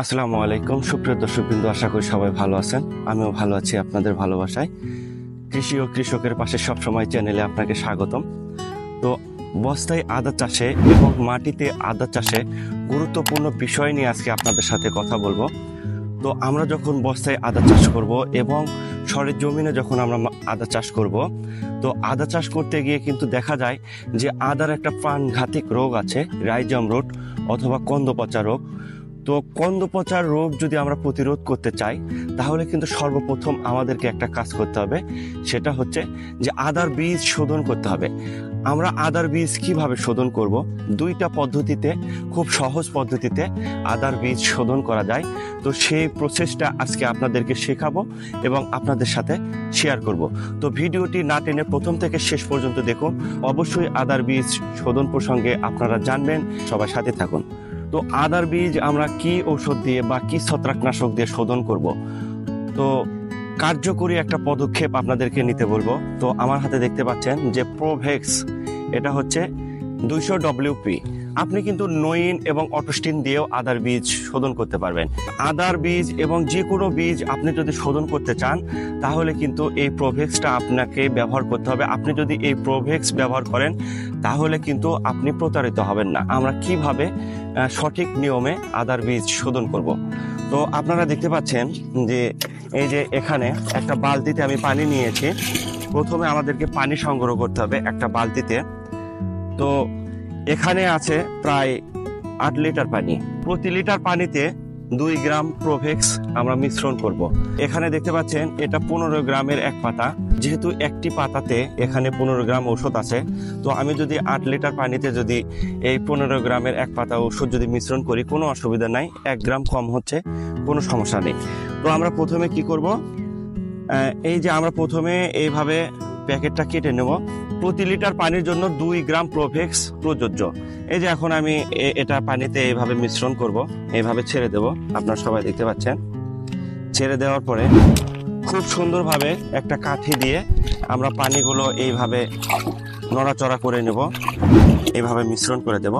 আসসালামু আলাইকুম সুপ্রিয় দর্শকবৃন্দ, আশা করি সবাই ভালো আছেন। আমিও ভালো আছি আপনাদের ভালোবাসায়। কৃষি ও কৃষকের পাশে সবসময় চ্যানেলে আপনাকে স্বাগতম। তো বস্তায় আদা চাষে এবং মাটিতে আদা চাষে গুরুত্বপূর্ণ বিষয় নিয়ে আজকে আপনাদের সাথে কথা বলবো। তো আমরা যখন বস্তায় আদা চাষ করব এবং সরের জমিনে যখন আমরা আদা চাষ করব, তো আদা চাষ করতে গিয়ে কিন্তু দেখা যায় যে আদার একটা প্রাণঘাতী রোগ আছে, রাইজম রোগ অথবা কন্দপচা রোগ। তো কন্দপচা রোগ যদি আমরা প্রতিরোধ করতে চাই, তাহলে কিন্তু সর্বপ্রথম আমাদেরকে একটা কাজ করতে হবে, সেটা হচ্ছে যে আদার বীজ শোধন করতে হবে। আমরা আদার বীজ কিভাবে শোধন করব? দুইটা পদ্ধতিতে, খুব সহজ পদ্ধতিতে আদার বীজ শোধন করা যায়। তো সেই প্রসেসটা আজকে আপনাদেরকে শেখাবো এবং আপনাদের সাথে শেয়ার করব। তো ভিডিওটি না টেনে প্রথম থেকে শেষ পর্যন্ত দেখুন। অবশ্যই আদার বীজ শোধন প্রসঙ্গে আপনারা জানবেন, সবার সাথে থাকুন। তো আদার বীজ আমরা কি ঔষধ দিয়ে বা কি ছত্রাকনাশক দিয়ে শোধন করব? তো কার্যকরী একটা পদক্ষেপ আপনাদেরকে নিতে বলবো। তো আমার হাতে দেখতে পাচ্ছেন যে প্রোভেক্স, এটা হচ্ছে 200 WP। আপনি কিন্তু নইন এবং অটোস্টিন দিয়েও আদার বীজ শোধন করতে পারবেন। আদার বীজ এবং যে কোনো বীজ আপনি যদি শোধন করতে চান, তাহলে কিন্তু এই প্রোভেক্সটা আপনাকে ব্যবহার করতে হবে। আপনি যদি এই প্রোভেক্স ব্যবহার করেন, তাহলে কিন্তু আপনি প্রতারিত হবেন না। আমরা কিভাবে সঠিক নিয়মে আদার বীজ শোধন করব? তো আপনারা দেখতে পাচ্ছেন যে এই যে এখানে একটা বালতিতে আমি পানি নিয়েছি। প্রথমে আমাদেরকে পানি সংগ্রহ করতে হবে একটা বালতিতে। তো এখানে আছে প্রায় 8 লিটার পানি। প্রতি লিটার পানিতে 2 গ্রাম প্রোভেক্স আমরা মিশ্রণ করব। এখানে দেখতে পাচ্ছেন এটা 15 গ্রামের এক পাতা। যেহেতু একটি পাতাতে এখানে 15 গ্রাম ঔষধ আছে, তো আমি যদি 8 লিটার পানিতে যদি এই 15 গ্রামের এক পাতা ঔষধ যদি মিশ্রণ করি, কোনো অসুবিধা নাই। 1 গ্রাম কম হচ্ছে, কোনো সমস্যা নেই। তো আমরা প্রথমে কি করব, এই যে আমরা প্রথমে এইভাবে প্যাকেটটা কেটে নেব। প্রতি লিটার পানির জন্য 2 গ্রাম প্রোভেক্স প্রযোজ্য। এই যে এখন আমি এটা পানিতে এইভাবে মিশ্রণ করব, এইভাবে ছেড়ে দেব। আপনারা সবাই দেখতে পাচ্ছেন। ছেড়ে দেওয়ার পরে খুব সুন্দরভাবে একটা কাঠি দিয়ে আমরা পানিগুলো এইভাবে নড়াচড়া করে নেব, এইভাবে মিশ্রণ করে দেব।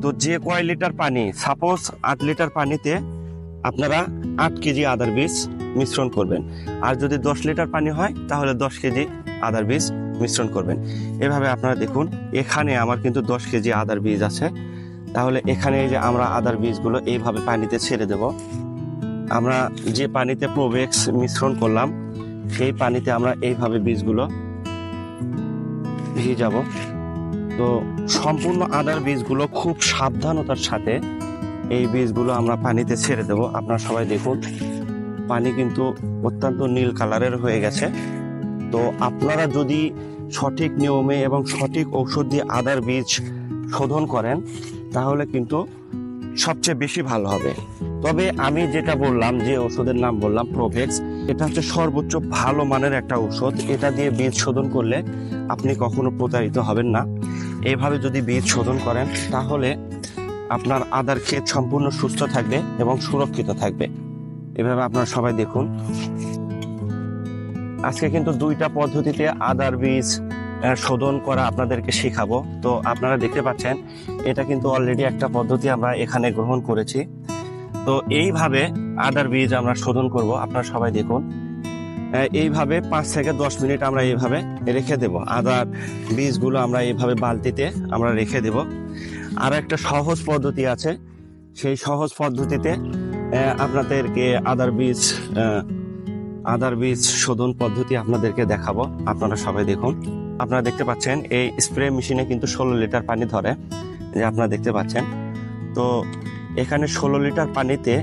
তো যে কয় লিটার পানি, সাপোজ 8 লিটার পানিতে আপনারা 8 কেজি আদার বীজ মিশ্রণ করবেন। আর যদি 10 লিটার পানি হয়, তাহলে 10 কেজি আদার বীজ মিশ্রণ করবেন। এভাবে আপনারা দেখুন, এখানে আমার কিন্তু 10 কেজি আদার বীজ আছে। তাহলে এখানে এই যে আমরা আদার বীজগুলো এইভাবে পানিতে ছেড়ে দেব। আমরা যে পানিতে প্রোভেক্স মিশ্রণ করলাম, সেই পানিতে আমরা এইভাবে বীজগুলো ভিজাবো। তো সম্পূর্ণ আদার বীজগুলো খুব সাবধানতার সাথে এই বীজগুলো আমরা পানিতে ছেড়ে দেব। আপনারা সবাই দেখুন, পানি কিন্তু অত্যন্ত নীল কালারের হয়ে গেছে। তো আপনারা যদি সঠিক নিয়মে এবং সঠিক ঔষধ দিয়ে আদার বীজ শোধন করেন, তাহলে কিন্তু সবচেয়ে বেশি ভালো হবে। তবে আমি যেটা বললাম, যে ওষুধের নাম বললাম প্রোভেক্স, এটা হচ্ছে সর্বোচ্চ ভালো মানের একটা ঔষধ। এটা দিয়ে বীজ শোধন করলে আপনি কখনো প্রতারিত হবেন না। এইভাবে যদি বীজ শোধন করেন, তাহলে আপনার আদার ক্ষেত সম্পূর্ণ সুস্থ থাকবে এবং সুরক্ষিত থাকবে। এভাবে আপনারা সবাই দেখুন। আজকে কিন্তু 2টা পদ্ধতিতে আদার বীজ শোধন করা আপনাদেরকে শেখাবো। তো আপনারা দেখতে পাচ্ছেন, এটা কিন্তু অলরেডি একটা পদ্ধতি আমরা এখানে গ্রহণ করেছি। তো এইভাবে আদার বীজ আমরা শোধন করব। আপনারা সবাই দেখুন, এইভাবে 5 থেকে 10 মিনিট আমরা এইভাবে রেখে দেব। আদার বীজগুলো আমরা এইভাবে বালতিতে আমরা রেখে দেব। আর একটা সহজ পদ্ধতি আছে, সেই সহজ পদ্ধতিতে আপনাদেরকে আদার বীজ শোধন পদ্ধতি আপনাদেরকে দেখাবো। আপনারা সবাই দেখুন। আপনারা দেখতে পাচ্ছেন এই স্প্রে মেশিনে কিন্তু 16 লিটার পানি ধরে, যে আপনারা দেখতে পাচ্ছেন। তো এখানে 16 লিটার পানিতে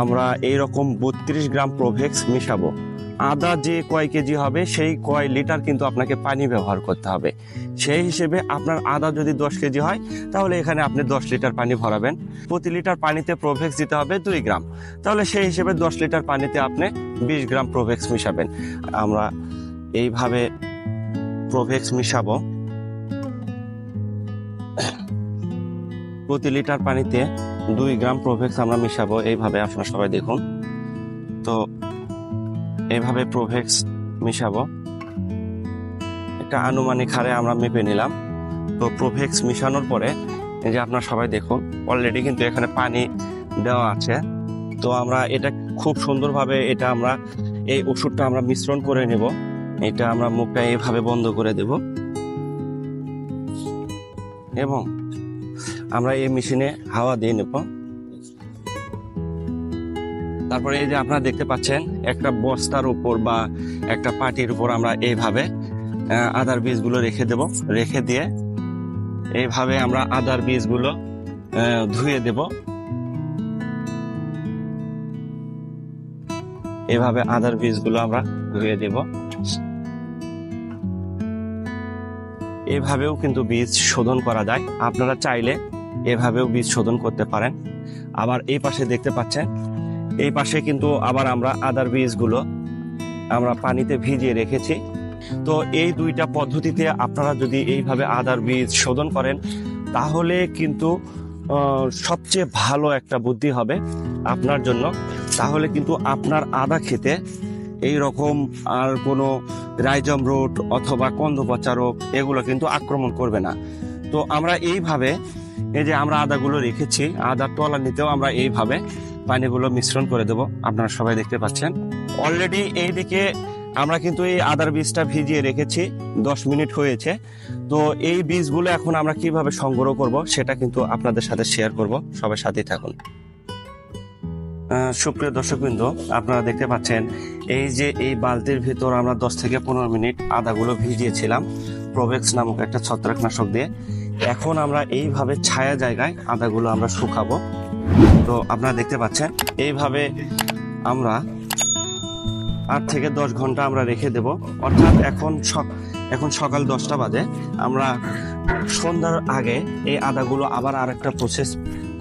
আমরা এইরকম 32 গ্রাম প্রোভেক্স মিশাবো। আদা যে কয় কেজি হবে, সেই কয় লিটার কিন্তু আপনাকে পানি ব্যবহার করতে হবে। সেই হিসেবে আপনার আদা যদি 10 কেজি হয়, তাহলে এখানে আপনি 10 লিটার পানি ভরাবেন। প্রতি লিটার পানিতে প্রোভেক্স দিতে হবে 2 গ্রাম। তাহলে সেই হিসেবে 10 লিটার পানিতে আপনি 20 গ্রাম প্রোভেক্স মিশাবেন। আমরা এইভাবে প্রোভেক্স মিশাবো। প্রতি লিটার পানিতে 2 গ্রাম প্রোভেক্স আমরা মিশাবো। এইভাবে আপনারা সবাই দেখুন। তো এইভাবে প্রোভেক্স মিশাবো। একটা আনুমানিক হারে আমরা মেপে নিলাম। তো প্রোভেক্স মিশানোর পরে এই যে আপনারা সবাই দেখুন, অলরেডি কিন্তু এখানে পানি দেওয়া আছে। তো আমরা এটা খুব সুন্দরভাবে এটা আমরা এই ওষুধটা আমরা মিশ্রণ করে নেব। এটা আমরা মুখটা এইভাবে বন্ধ করে দেব এবং আমরা এই মেশিনে হাওয়া দিয়ে নেব। তারপরে এই যে আপনারা দেখতে পাচ্ছেন একটা বস্তার উপর বা একটা পাটির উপর আমরা এইভাবে আদার বীজগুলো রেখে দেব। রেখে দিয়ে এইভাবে আমরা আদার বীজগুলো ধুয়ে দেব। এভাবে আদার বীজগুলো আমরা ধুয়ে দেব। এভাবেও কিন্তু বীজ শোধন করা যায়, আপনারা চাইলে এভাবেও বীজ শোধন করতে পারেন। আবার এই পাশে দেখতে পাচ্ছেন, এই পাশে কিন্তু আবার আমরা আদার বীজগুলো আমরা পানিতে ভিজিয়ে রেখেছি। তো এই দুইটা পদ্ধতিতে আপনারা যদি এইভাবে আদার বীজ শোধন করেন তাহলে কিন্তু সবচেয়ে ভালো একটা বুদ্ধি হবে আপনার জন্য। তাহলে কিন্তু আপনার আদা খেতে এই রকম আর কোনো রাইজম রোগ অথবা কন্দপচা রোগ এগুলো কিন্তু আক্রমণ করবে না। তো আমরা এইভাবে এই যে আমরা আদাগুলো রেখেছি, আদার তলানিতেও আমরা এইভাবে পানিগুলো মিশ্রণ করে দেব। আপনারা সবাই দেখতে পাচ্ছেন অলরেডি এইদিকে আমরা কিন্তু এই আদার বীজটা ভিজিয়ে রেখেছি, 10 মিনিট হয়েছে। তো এই বীজগুলো এখন আমরা কিভাবে সংগ্রহ করব সেটা কিন্তু আপনাদের সাথে শেয়ার করব, সবাই সাথেই থাকুন। সুপ্রিয় দর্শকবৃন্দ, আপনারা দেখতে পাচ্ছেন এই যে এই বালতির ভিতর আমরা 10 থেকে 15 মিনিট আদাগুলো ভিজিয়েছিলাম প্রোভেক্স নামক একটা ছত্রাকনাশক দিয়ে। এখন আমরা এইভাবে ছায়া জায়গায় আদাগুলো আমরা শুকাবো। তো আপনারা দেখতে পাচ্ছেন এইভাবে আমরা 8 থেকে 10 ঘন্টা আমরা রেখে দেব। অর্থাৎ এখন সকাল 10টা বাজে, আমরা সন্ধ্যার আগে এই আদাগুলো আবার আরেকটা প্রসেস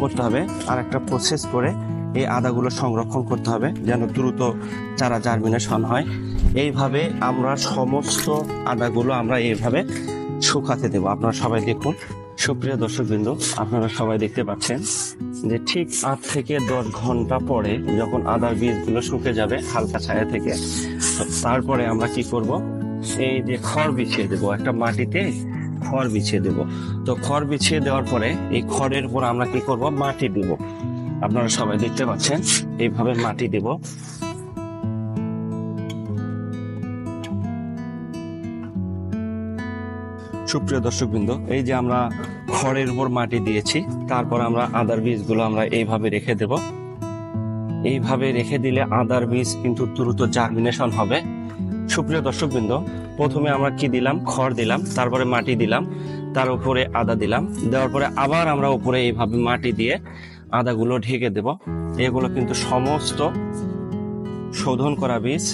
করতে হবে। আরেকটা প্রসেস করে এই আদাগুলো সংরক্ষণ করতে হবে যেন দ্রুত চারা জার্মিনেশন হয়। এইভাবে আমরা সমস্ত আদাগুলো আমরা এইভাবে শুকাতে দেব। আপনারা সবাই দেখুন। সুপ্রিয় দর্শকবৃন্দ, আপনারা সবাই দেখতে পাচ্ছেন যে ঠিক 8 থেকে 10 ঘন্টা পরে যখন আদার বীজগুলো শুকে যাবে হালকা ছায়া থেকে, তারপরে আমরা কি করব, এই যে খড় বিছিয়ে দেব, একটা মাটিতে খড় বিছিয়ে দেব। তো খড় বিছিয়ে দেওয়ার পরে এই খড়ের উপর আমরা কি করব, মাটি দেব। আপনারা সবাই দেখতে পাচ্ছেন এইভাবে মাটি দেব। সুপ্রিয় দর্শকবৃন্দ, এই যে আমরা খড়ের উপর মাটি দিয়েছি, তারপর আমরা আদার বীজগুলো আমরা এইভাবে রেখে দেব। এইভাবে রেখে দিলে আদার বীজ কিন্তু দ্রুত জার্মিনেশন হবে। সুপ্রিয় দর্শকবৃন্দ, প্রথমে আমরা কি দিলাম, খড় দিলাম, তারপরে মাটি দিলাম, তার উপরে আদা দিলাম, দেওয়ার পরে আবার আমরা উপরে এইভাবে মাটি দিয়ে আদাগুলো ঢেকে দেব। এগুলো কিন্তু সমস্ত শোধন করা বীজ।